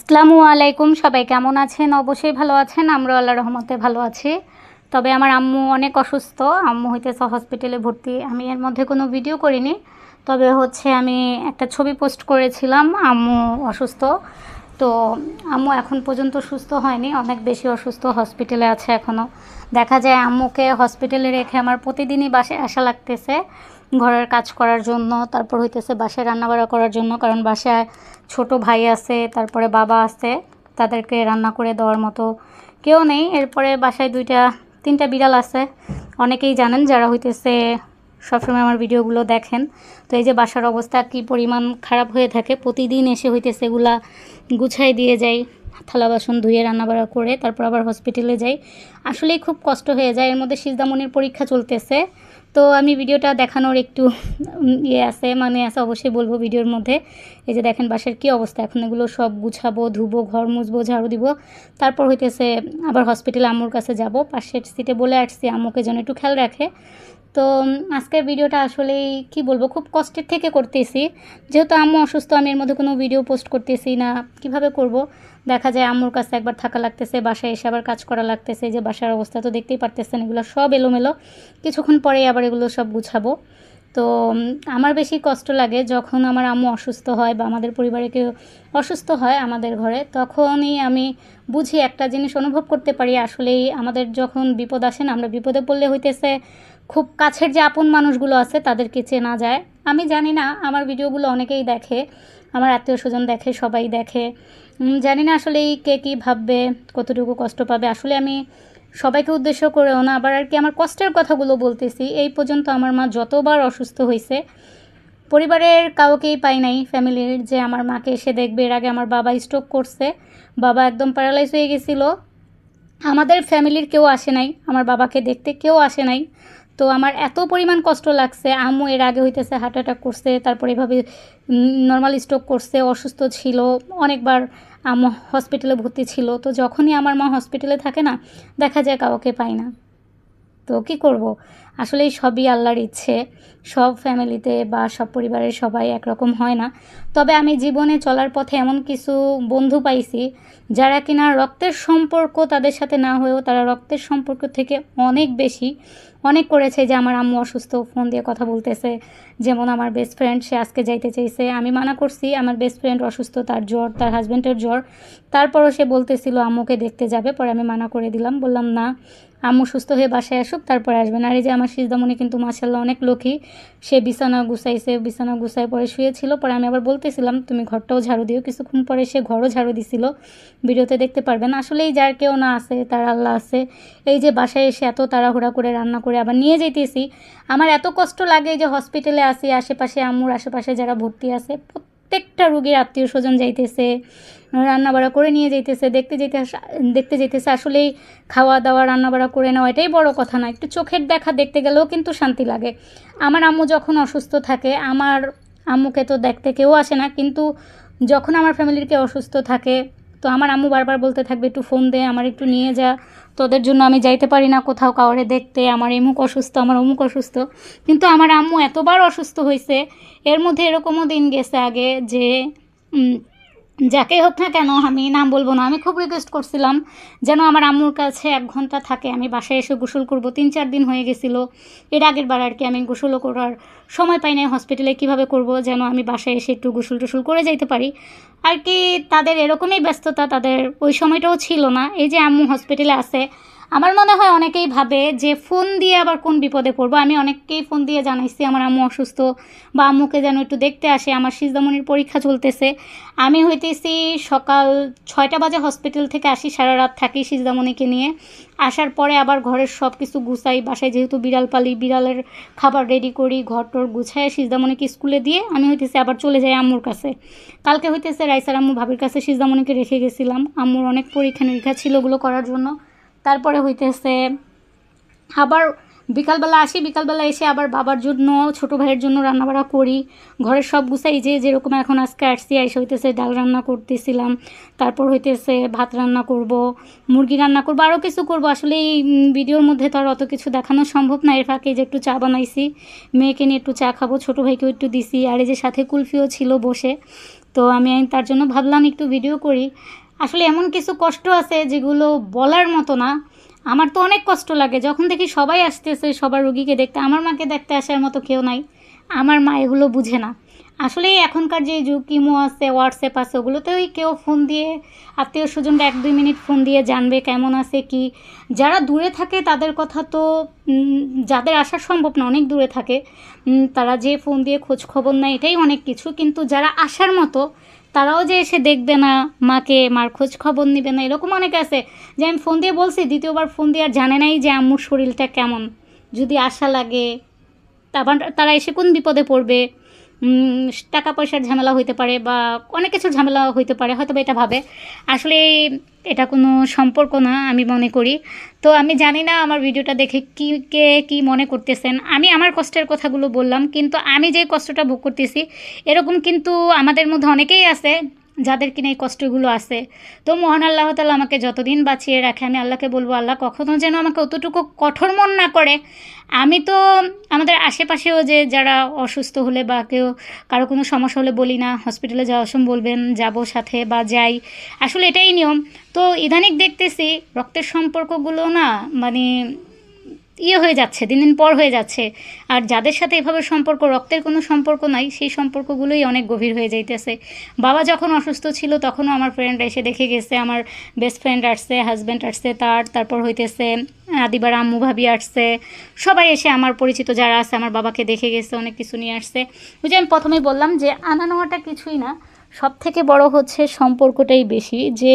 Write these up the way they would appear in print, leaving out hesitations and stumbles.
আসসালামু আলাইকুম। সবাই কেমন আছেন? অবশ্যই ভালো আছেন। আমরা আল্লাহর রহমতে ভালো আছি। তবে আমার আম্মু অনেক অসুস্থ। আম্মু হইতেছে হসপিটালে ভর্তি। আমি এর মধ্যে কোনো ভিডিও করিনি। তবে আমি একটা ছবি পোস্ট করেছিলাম আম্মু অসুস্থ। তো আম্মু এখন পর্যন্ত সুস্থ হয়নি, অনেক বেশি অসুস্থ, হসপিটালে আছে এখনও। দেখা যায় আম্মুকে হসপিটালে রেখে আমার প্রতিদিনই বাসায় আসা লাগতেছে ঘরের কাজ করার জন্য, তারপর বাসায় রান্নাবাড়া করার জন্য, কারণ বাসায় ছোট ভাই আছে, তারপরে বাবা আছে, তাদেরকে রান্না করে দেওয়ার মতো কেউ নেই। এরপরে বাসায় 2-3টা বিড়াল আছে, অনেকেই জানেন যারা সবসময় আমার ভিডিওগুলো দেখেন। তো এই যে বাসার অবস্থা কী পরিমাণ খারাপ হয়ে থাকে, প্রতিদিন এসে এগুলা গুছাই দিয়ে যাই, থালা বাসন ধুয়ে রান্নাবাড়া করে তারপর আবার হসপিটালে যাই। আসলেই খুব কষ্ট হয়ে যায়। এর মধ্যে সিজদামণির পরীক্ষা চলতেছে, তো আমি ভিডিওটা দেখানোর একটু আছে অবশ্যই বলবো ভিডিওর মধ্যে। এই যে দেখেন বাসার কী অবস্থা, এখন এগুলো সব গুছাবো, ধুবো, ঘর মুছবো, ঝাড়ু দিব, তারপর আবার হসপিটালে আম্মুর কাছে যাব। পাশের সিটে বলে আসছি আম্মুকে যেন একটু খেয়াল রাখে। তো আজকের ভিডিওটা আসলেই কী বলবো, খুব কষ্টের থেকে করতেছি, যেহেতু আম্মু অসুস্থ। আমি এর মধ্যে কোনো ভিডিও পোস্ট করতেছি না, কিভাবে করব। দেখা যায় আম্মুর কাছে একবার থাকা লাগতেছে, বাসায় এসে আবার কাজ করা লাগতেছে। যে বাসার অবস্থা তো দেখতেই পারতেছেন, এগুলো সব এলোমেলো। কিছুক্ষণ পরেই আবার এগুলো সব গুছাবো। তো আমার বেশি কষ্ট লাগে যখন আমার আম্মু অসুস্থ হয় বা আমাদের পরিবারে কেউ অসুস্থ হয় আমাদের ঘরে, তখনই আমি বুঝি, একটা জিনিস অনুভব করতে পারি। আসলেই আমাদের যখন বিপদ আসে না, আমরা বিপদে পড়লে খুব কাছের যে আপন মানুষগুলো আছে তাদেরকে চেনা যায়। আমি জানি না, আমার ভিডিওগুলো অনেকেই দেখে, আমার আত্মীয় স্বজন দেখে, সবাই দেখে। জানি না আসলে কে কী ভাববে, কতটুকু কষ্ট পাবে। আসলে আমি সবাইকে উদ্দেশ্য করেও না, আবার আমার কষ্টের কথাগুলো বলতেছি। এই পর্যন্ত আমার মা যতবার অসুস্থ হয়েছে, পরিবারের কাউকেই পাই নাই, ফ্যামিলির যে আমার মাকে এসে দেখবে। এর আগে আমার বাবা স্ট্রোক করছে, বাবা একদম প্যারালাইজ হয়ে গেছিলো। আমাদের ফ্যামিলির কেউ আসে নাই, আমার বাবাকে দেখতে কেউ আসে নাই। তো আমার এত পরিমাণ কষ্ট লাগছে। আম্মু এর আগে হার্ট অ্যাটাক করছে, তারপর এভাবে নর্মাল স্ট্রোক করছে, অসুস্থ ছিল অনেকবার, আম্মু হসপিটালে ভর্তি ছিল। তো যখনই আমার মা হসপিটালে থাকে না, দেখা যায় কাউকে পাই না। তো কী করব, আসলে সবই আল্লাহর ইচ্ছে। সব ফ্যামিলিতে বা সব পরিবারের সবাই একরকম হয় না। তবে আমি জীবনে চলার পথে এমন কিছু বন্ধু পাইছি যারা কিনা রক্তের সম্পর্ক তাদের সাথে না হয়েও তারা রক্তের সম্পর্ক থেকে অনেক বেশি অনেক করেছে। যে আমার আম্মু অসুস্থ, ফোন দিয়ে কথা বলতেছে। যেমন আমার বেস্ট ফ্রেন্ড, সে আজকে যাইতে চাইছে, আমি মানা করছি। আমার বেস্ট ফ্রেন্ড অসুস্থ, তার জ্বর, তার হাজব্যান্ডের জ্বর, তারপরও সে বলতেছিল আম্মুকে দেখতে যাবে। পরে আমি মানা করে দিলাম, বললাম না, আম্মু সুস্থ হয়ে বাসায় আসুক তারপরে আসবেন। আর এই যে আমার সিজদামণি কিন্তু মাশাআল্লাহ অনেক লক্ষ্মী, সে বিছানা গুছায় পরে শুয়েছিল। পরে আমি আবার বলতেছিলাম তুমি ঘরটাও ঝাড়ু দিও, কিছুক্ষণ পরে সে ঘরও ঝাড়ু দিছিল, ভিডিওতে দেখতে পারবেন। আসলেই যার কেউ না আছে তার আল্লাহ আছে। এই যে বাসায় এসে এত তাড়াহুড়া করে রান্না করে আবার নিয়ে যেতেছি, আমার এত কষ্ট লাগে। যে হসপিটালে আসি, আশেপাশে আম্মুর আশেপাশে যারা ভর্তি আছে প্রত্যেকটা রোগীর আত্মীয় স্বজন যাইতেছে, রান্নাবাড়া করে নিয়ে যাইতেছে, দেখতে যেতেছে। আসলেই খাওয়া দাওয়া রান্নাবাড়া করে নেওয়া এটাই বড় কথা না, একটু চোখের দেখা দেখতে গেলেও কিন্তু শান্তি লাগে। আমার আম্মু যখন অসুস্থ থাকে, আমার আম্মুকে তো দেখতে কেউ আসে না, কিন্তু যখন আমার ফ্যামিলির কেউ অসুস্থ থাকে, তো আমার আম্মু বারবার বলতে থাকবে একটু ফোন দে, আমার একটু নিয়ে যা, তোদের জন্য আমি যাইতে পারি না কোথাও কাউরে দেখতে, আমার এমুক অসুস্থ, আমার অমুক অসুস্থ। কিন্তু আমার আম্মু এতবার অসুস্থ হয়েছে, এর মধ্যে এরকমও দিন গেছে আগে যে যাকে হোক না কেন, আমি নাম বলবো না, আমি খুব রিকোয়েস্ট করছিলাম যেন আমার আম্মুর কাছে 1 ঘন্টা থাকে, আমি বাসায় এসে গোসল করব। 3-4 দিন হয়ে গেছিলো, এর আগের বার আর কি। আমি গোসলও করার সময় পাই নাই, হসপিটালে কীভাবে করব, যেন আমি বাসায় এসে একটু গোসল টোসল করে যাইতে পারি আর কি। তাদের এরকমই ব্যস্ততা, তাদের ওই সময়টাও ছিল না। এই যে আম্মু হসপিটালে আছে, আমার মনে হয় অনেকেই ভাবে যে ফোন দিয়ে আবার কোন বিপদে পড়বো। আমি অনেককেই ফোন দিয়ে জানাইছি আমার আম্মু অসুস্থ বা আম্মুকে যেন একটু দেখতে আসে, আমার সিজদামণির পরীক্ষা চলতেছে। আমি সকাল 6টা বাজে হসপিটাল থেকে আসি, সারা রাত থাকি সিজদামণিকে নিয়ে। আসার পরে আবার ঘরের সব কিছু গুছাই, বাসায় যেহেতু বিড়াল পালি, বিড়ালের খাবার রেডি করি, ঘর টর গুছায় সিজদামণিকে স্কুলে দিয়ে আমি আবার চলে যাই আম্মুর কাছে। কালকে রাইসার আম্মু ভাবির কাছে সিজদামণিকে রেখে গেছিলাম, আম্মুর অনেক পরীক্ষা নিরীক্ষা ছিল ওগুলো করার জন্য। তারপরে আবার বিকালবেলা আসি, বিকালবেলা এসে আবার বাবার জন্য, ছোটো ভাইয়ের জন্য রান্নাবাড়া করি, ঘরের সব গুছাই। যেরকম এখন আজকে আসছি, এসে ডাল রান্না করতেছিলাম, তারপর ভাত রান্না করব, মুরগি রান্না করব, আরও কিছু করব। আসলে এই ভিডিওর মধ্যে তো আর অত কিছু দেখানো সম্ভব না। এর ফাঁকে যে একটু চা বানাইছি, মেয়েকে নিয়ে একটু চা খাবো, ছোটো ভাইকেও একটু দিছি, আর এই যে সাথে কুলফিও ছিল বসে। তো আমি তার জন্য ভাবলাম একটু ভিডিও করি। আসলে এমন কিছু কষ্ট আছে যেগুলো বলার মতো না। আমার তো অনেক কষ্ট লাগে যখন দেখি সবাই আসতেছে সবার রুগীকে দেখতে, আমার মাকে দেখতে আসার মতো কেউ নাই। আমার মা এগুলো বুঝে না। আসলে এখনকার যে যুগ, ইমো আছে, হোয়াটসঅ্যাপ আছে, ওগুলোতেই কেউ ফোন দিয়ে আত্মীয় স্বজনরা 1-2 মিনিট ফোন দিয়ে জানবে কেমন আছে কি। যারা দূরে থাকে তাদের কথা তো যাদের আসা সম্ভব না, অনেক দূরে থাকে, তারা যে ফোন দিয়ে খোঁজ খবর নেয় এটাই অনেক কিছু। কিন্তু যারা আসার মতো তারাও যে এসে দেখবে না মাকে, মার খোঁজ খবর নেবে না, এরকম অনেকে আছে যে আমি ফোন দিয়ে বলছি, দ্বিতীয়বার ফোন দিয়ে আর জানে নাই যে আম্মুর শরীরটা কেমন, যদি আশা লাগে আবার তারা এসে কোন বিপদে পড়বে, টাকা পয়সার ঝামেলা হইতে পারে বা অনেক কিছু ঝামেলা হইতে পারে, হয়তো এটা ভাবে। আসলে এটা কোনো সম্পর্ক না আমি মনে করি। তো আমি জানি না আমার ভিডিওটা দেখে কে কী মনে করতেছেন। আমি আমার কষ্টের কথাগুলো বললাম, কিন্তু আমি যে কষ্টটা ভোগ করতেছি এরকম কিন্তু আমাদের মধ্যে অনেকেই আছে যাদের কিনা এই কষ্টগুলো আছে। তো মহান আল্লাহ তাআলা আমাকে যতদিন বাঁচিয়ে রাখে, আমি আল্লাহকে বলবো আল্লাহ কখনো যেন আমাকে অতটুকু কঠোর মন না করে। আমি তো আমাদের আশেপাশেও যে যারা অসুস্থ হলে বা কেউ কারো কোনো সমস্যা হলে বলি না হসপিটালে যাওয়ার সময় বলবেন, যাবো সাথে বা যাই, আসলে এটাই নিয়ম। তো ইদানিং দেখতেছি রক্তের সম্পর্কগুলো না মানে হয়ে যাচ্ছে, দিন দিন পর হয়ে যাচ্ছে। আর যাদের সাথে এভাবে সম্পর্ক, রক্তের কোনো সম্পর্ক নাই, সেই সম্পর্কগুলোই অনেক গভীর হয়ে যাইতেছে। বাবা যখন অসুস্থ ছিল তখনও আমার ফ্রেন্ড এসে দেখে গেছে, আমার বেস্ট ফ্রেন্ড আসছে, হাজব্যান্ড আসছে, তারপর হইতেছে আদিবার আম্মু ভাবি আসছে, সবাই এসে আমার পরিচিত যারা আছে আমার বাবাকে দেখে গেছে, অনেক কিছু নিয়ে আসছে। ওই যে আমি প্রথমেই বললাম যে আনা নেওয়াটা কিছুই না, সব থেকে বড় হচ্ছে সম্পর্কটাই বেশি। যে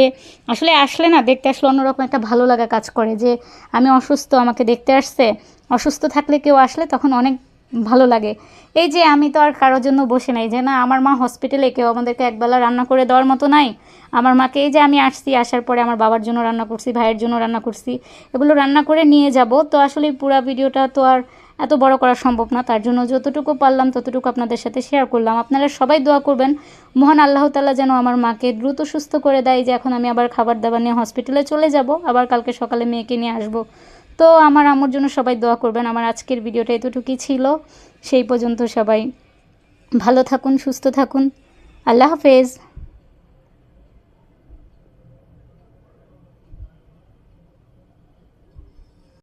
আসলে আসলে না, দেখতে আসলে অন্যরকম একটা ভালো লাগা কাজ করে যে আমি অসুস্থ, আমাকে দেখতে আসছে। অসুস্থ থাকলে কেউ আসলে তখন অনেক ভালো লাগে। এই যে আমি তো আর কারোর জন্য বসে নাই যে না আমার মা হসপিটালে, কেউ আমাদেরকে একবেলা রান্না করে দেওয়ার মতো নাই। আমার মাকে এই যে আমি আসছি, আসার পরে আমার বাবার জন্য রান্না করছি, ভাইয়ের জন্য রান্না করছি, এগুলো রান্না করে নিয়ে যাব। তো আসলে পুরো ভিডিওটা তো আর এত বড় করা সম্ভব না, তার জন্য যতটুকু পারলাম ততটুকু আপনাদের সাথে শেয়ার করলাম। আপনারা সবাই দোয়া করবেন মহান আল্লাহ তাআলা যেন আমার মাকে দ্রুত সুস্থ করে দেয়, যে এখন আমি আবার খাবার দাবার নিয়ে হসপিটালে চলে যাব, আবার কালকে সকালে মেয়েকে নিয়ে আসব। তো আমার আম্মুর জন্য সবাই দোয়া করবেন। আমার আজকের ভিডিওটা এতটুকুই ছিল, সেই পর্যন্ত সবাই ভালো থাকুন, সুস্থ থাকুন, আল্লাহ হাফেজ।